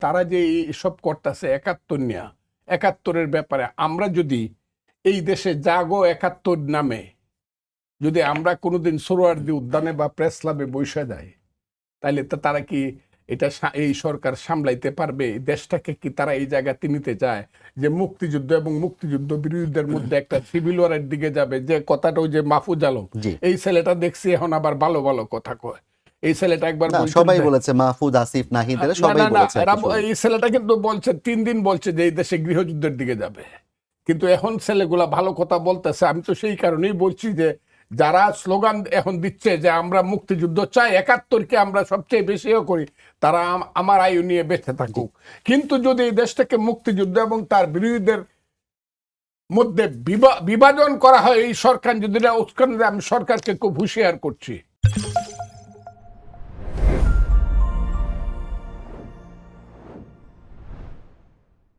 তারা যে এসব করতেছে ৭১ নিয়ে, ৭১-এর ব্যাপারে আমরা যদি এই দেশে জাগো ৭১ নামে যদি আমরা কোনোদিন সোহরাওয়ার্দী উদ্যানে বা প্রেস ক্লাবে বসে যাই, তাইলে তো তারা কি এটা এই সরকার সামলাইতে পারবে? দেশটাকে কি তারা এই জায়গাতে নিতে চায় যে মুক্তিযুদ্ধ এবং মুক্তিযুদ্ধ বিরোধীদের মধ্যে একটা সিভিল ওয়ারের দিকে যাবে? যে কথাটা ওই যে মাহফুজ আলম, এই ছেলেটা দেখছি এখন আবার ভালো ভালো কথা কয়। এই ছেলেটা একবার সবাই বলেছে, মাহফুজ, আসিফ, নাহিদ, সবাই বলেছে। এই ছেলেটা কিন্তু বলছে 3 দিন বলছে যে এই দেশে গৃহযুদ্ধের দিকে যাবে, কিন্তু এখন ছেলেগুলা ভালো কথা বলতেছে। আমি তো সেই কারণেই বলছি যে যারা স্লোগান এখন দিচ্ছে যে আমরা মুক্তিযুদ্ধ চাই, ৭১-কে আমরা সবচেয়ে বেশিও করি, তারা আমার আয়ু নিয়ে বেঁচে থাকুক। কিন্তু যদি এই দেশটাকে মুক্তিযুদ্ধ এবং তার বিরোধীদের মধ্যে বিভাজন করা হয়, এই সরকার যদি উস্কান দেয়, আমি সরকারকে খুব হুঁশিয়ার করছি।